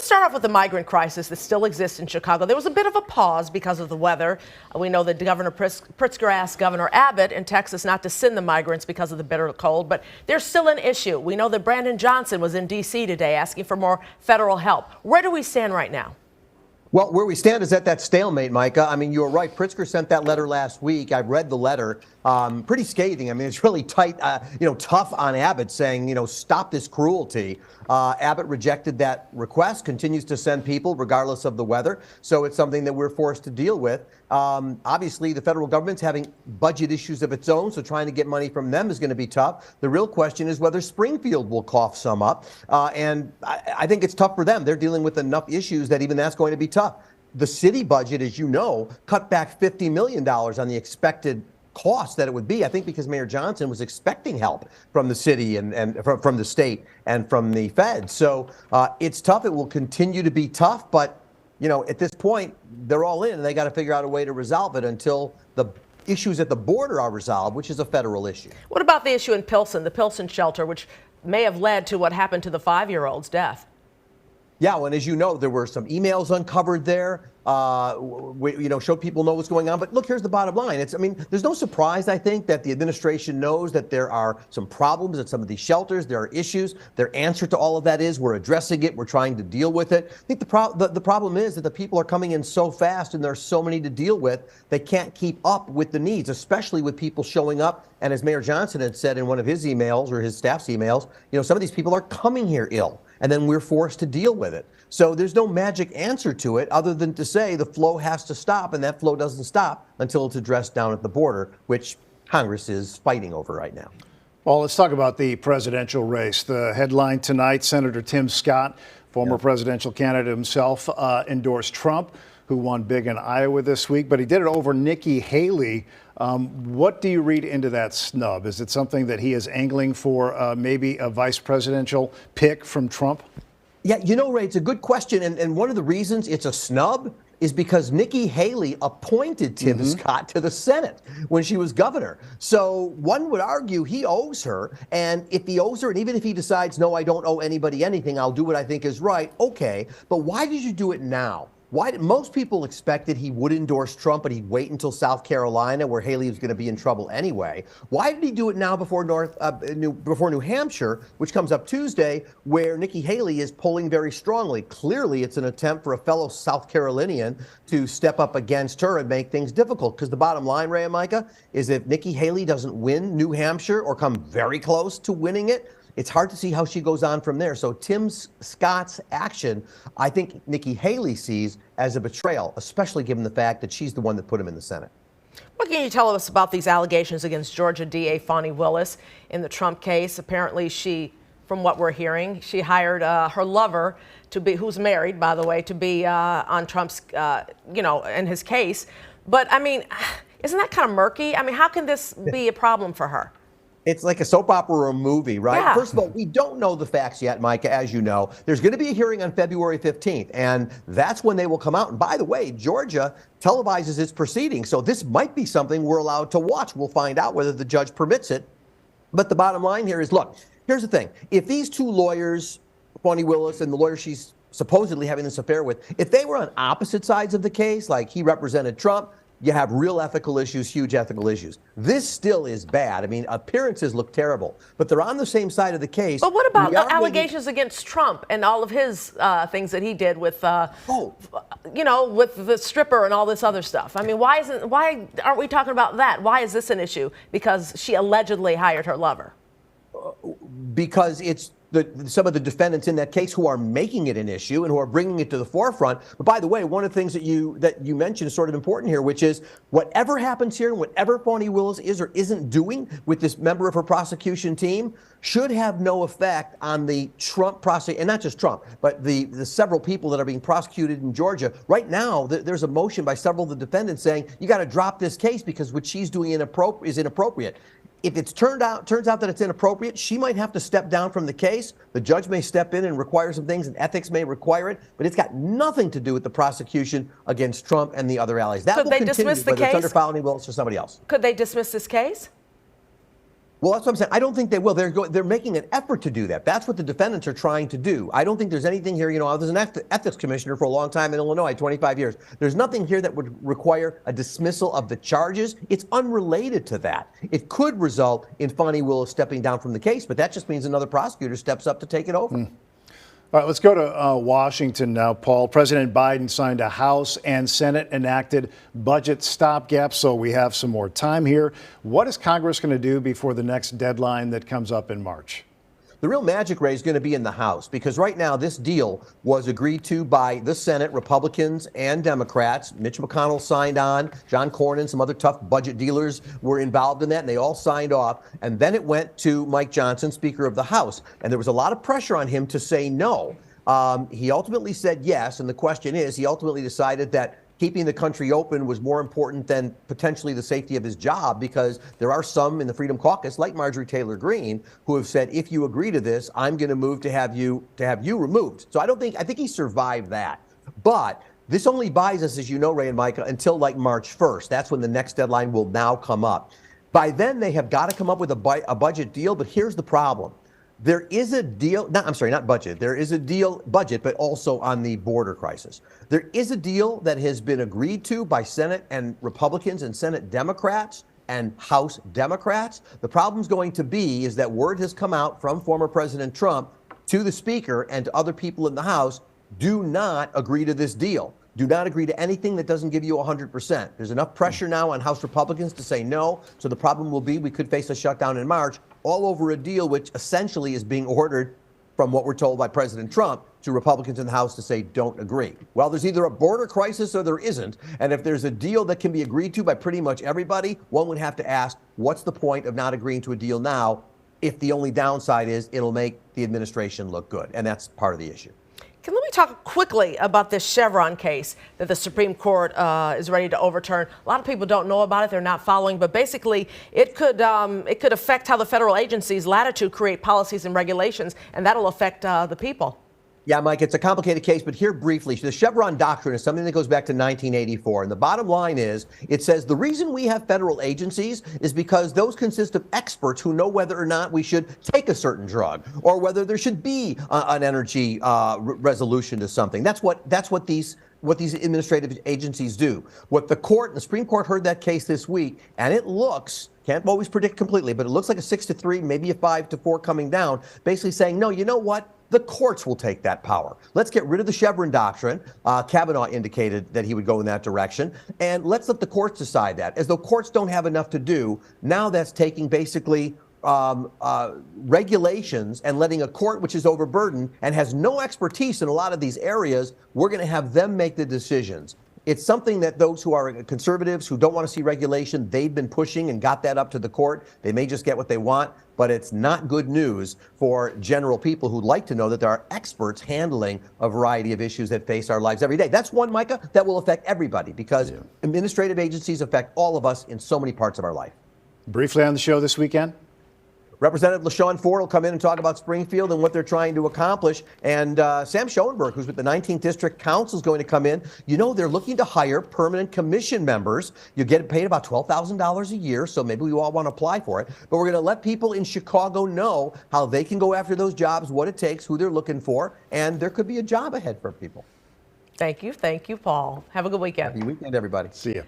Let's start off with the migrant crisis that still exists in Chicago. There was a bit of a pause because of the weather. We know that Governor Pritzker asked Governor Abbott in Texas not to send the migrants because of the bitter cold, but there's still an issue. We know that Brandon Johnson was in D.C. today asking for more federal help. Where do we stand right now? Well, where we stand is at that stalemate, Micah. I mean, you're right. Pritzker sent that letter last week. I've read the letter. Pretty scathing. I mean, it's really tight, tough on Abbott saying, stop this cruelty. Abbott rejected that request, continues to send people regardless of the weather. So it's something that we're forced to deal with. Obviously, the federal government's having budget issues of its own, so trying to get money from them is going to be tough. The real question is whether Springfield will cough some up. And I think it's tough for them. They're dealing with enough issues that even that's going to be tough. The city budget, as you know, cut back $50 million on the expected cost that it would be, I think, because Mayor Johnson was expecting help from the city and from the state and from the feds. So it's tough. It will continue to be tough. But, at this point, they're all in and they got to figure out a way to resolve it until the issues at the border are resolved, which is a federal issue. What about the issue in Pilsen, the Pilsen shelter, which may have led to what happened to the 5-year-old's death? Yeah, well, and as you know, there were some emails uncovered there, showed people know what's going on. But look, here's the bottom line. There's no surprise, I think, that the administration knows that there are some problems at some of these shelters. There are issues. Their answer to all of that is we're addressing it. We're trying to deal with it. I think the problem is that the people are coming in so fast and there are so many to deal with, they can't keep up with the needs, especially with people showing up. And as Mayor Johnson had said in one of his emails or his staff's emails, some of these people are coming here ill. And then we're forced to deal with it. So there's no magic answer to it other than to say the flow has to stop, and that flow doesn't stop until it's addressed down at the border, which Congress is fighting over right now. Well, let's talk about the presidential race. The headline tonight, Senator Tim Scott, former presidential candidate himself, endorsed Trump, who won big in Iowa this week, but he did it over Nikki Haley. What do you read into that snub? Is it something that he is angling for maybe a vice presidential pick from Trump? Yeah, Ray, it's a good question. And one of the reasons it's a snub is because Nikki Haley appointed Tim Scott to the Senate when she was governor. So one would argue he owes her. And if he owes her, and even if he decides, no, I don't owe anybody anything, I'll do what I think is right. OK, but why did you do it now? Why did most people expected he would endorse Trump, but he'd wait until South Carolina, where Haley was going to be in trouble anyway? Why did he do it now before New Hampshire, which comes up Tuesday, where Nikki Haley is polling very strongly? Clearly, it's an attempt for a fellow South Carolinian to step up against her and make things difficult. Because the bottom line, Ray and Micah, is if Nikki Haley doesn't win New Hampshire or come very close to winning it, it's hard to see how she goes on from there. So Tim Scott's action, I think Nikki Haley sees as a betrayal, especially given the fact that she's the one that put him in the Senate. What can you tell us about these allegations against Georgia DA Fani Willis in the Trump case? Apparently from what we're hearing, she hired her lover to be, who's married, by the way, to be on Trump's, in his case. But isn't that kind of murky? How can this be a problem for her? It's like a soap opera or a movie, right? Yeah. First of all, we don't know the facts yet, Micah, as you know. There's going to be a hearing on February 15th, and that's when they will come out. And by the way, Georgia televises its proceedings, so this might be something we're allowed to watch. We'll find out whether the judge permits it. But the bottom line here is, look, here's the thing. If these two lawyers, Fani Willis and the lawyer she's supposedly having this affair with, if they were on opposite sides of the case, like he represented Trump, you have real ethical issues, huge ethical issues. This still is bad. Appearances look terrible, but they're on the same side of the case. But what about the allegations against Trump and all of his things that he did with, with the stripper and all this other stuff? Why aren't we talking about that? Why is this an issue? Because she allegedly hired her lover. Because it's some of the defendants in that case who are making it an issue and who are bringing it to the forefront. But by the way, one of the things that you mentioned is sort of important here, which is whatever happens here and whatever Fani Willis is or isn't doing with this member of her prosecution team should have no effect on the Trump prosecution, and not just Trump, but the several people that are being prosecuted in Georgia. Right now, there's a motion by several of the defendants saying you got to drop this case because what she's doing is inappropriate. If it turns out that it's inappropriate, she might have to step down from the case. The judge may step in and require some things, and ethics may require it, but it's got nothing to do with the prosecution against Trump and the other allies. That will continue, whether it's under Fani Willis or somebody else. Could they dismiss this case? Well, that's what I'm saying. I don't think they will. They're making an effort to do that. That's what the defendants are trying to do. I don't think there's anything here. I was an ethics commissioner for a long time in Illinois, 25 years. There's nothing here that would require a dismissal of the charges. It's unrelated to that. It could result in Fani Willis stepping down from the case, but that just means another prosecutor steps up to take it over. All right, let's go to Washington now, Paul. President Biden signed a House and Senate enacted budget stopgap, so we have some more time here. What is Congress going to do before the next deadline that comes up in March? The real magic, Ray, is going to be in the House, because right now this deal was agreed to by the Senate, Republicans and Democrats. Mitch McConnell signed on. John Cornyn, some other tough budget dealers were involved in that, and they all signed off. And then it went to Mike Johnson, Speaker of the House, and there was a lot of pressure on him to say no. He ultimately said yes, and the question is, he ultimately decided that keeping the country open was more important than potentially the safety of his job, because there are some in the Freedom Caucus, like Marjorie Taylor Greene, who have said, if you agree to this, I'm going to move to have you removed. So I think he survived that. But this only buys us, as you know, Ray and Micah, until like March 1st. That's when the next deadline will now come up. By then, they have got to come up with a budget deal. But here's the problem. There is a deal, not budget. There is a deal, budget, but also on the border crisis. There is a deal that has been agreed to by Senate and Republicans and Senate Democrats and House Democrats. The problem's going to be is that word has come out from former President Trump to the Speaker and to other people in the House: do not agree to this deal. Do not agree to anything that doesn't give you 100%. There's enough pressure now on House Republicans to say no. So the problem will be we could face a shutdown in March, all over a deal which essentially is being ordered, from what we're told by President Trump, to Republicans in the House to say don't agree. Well, there's either a border crisis or there isn't. And if there's a deal that can be agreed to by pretty much everybody, one would have to ask, what's the point of not agreeing to a deal now if the only downside is it'll make the administration look good? And that's part of the issue. Let me talk quickly about this Chevron case that the Supreme Court is ready to overturn. A lot of people don't know about it; they're not following. But basically, it could affect how the federal agencies' latitude create policies and regulations, and that'll affect the people. Yeah, Mike, it's a complicated case, but here briefly, the Chevron doctrine is something that goes back to 1984. And the bottom line is, it says the reason we have federal agencies is because those consist of experts who know whether or not we should take a certain drug or whether there should be an energy resolution to something. That's what these administrative agencies do. What the Supreme Court heard that case this week, and it looks, can't always predict completely, but it looks like a 6-3, maybe a 5-4 coming down, basically saying, no, you know what? The courts will take that power. Let's get rid of the Chevron doctrine. Kavanaugh indicated that he would go in that direction. And let's let the courts decide that. As though courts don't have enough to do, now that's taking basically regulations and letting a court which is overburdened and has no expertise in a lot of these areas, we're going to have them make the decisions. It's something that those who are conservatives, who don't want to see regulation, they've been pushing and got that up to the court. They may just get what they want, but it's not good news for general people who'd like to know that there are experts handling a variety of issues that face our lives every day. That's one, Micah, that will affect everybody, because administrative agencies affect all of us in so many parts of our life. Briefly on the show this weekend. Representative LaShawn Ford will come in and talk about Springfield and what they're trying to accomplish. And Sam Schoenberg, who's with the 19th District Council, is going to come in. You know, they're looking to hire permanent commission members. You get paid about $12,000 a year, so maybe we all want to apply for it. But we're going to let people in Chicago know how they can go after those jobs, what it takes, who they're looking for, and there could be a job ahead for people. Thank you, Paul. Have a good weekend. Happy weekend, everybody. See you.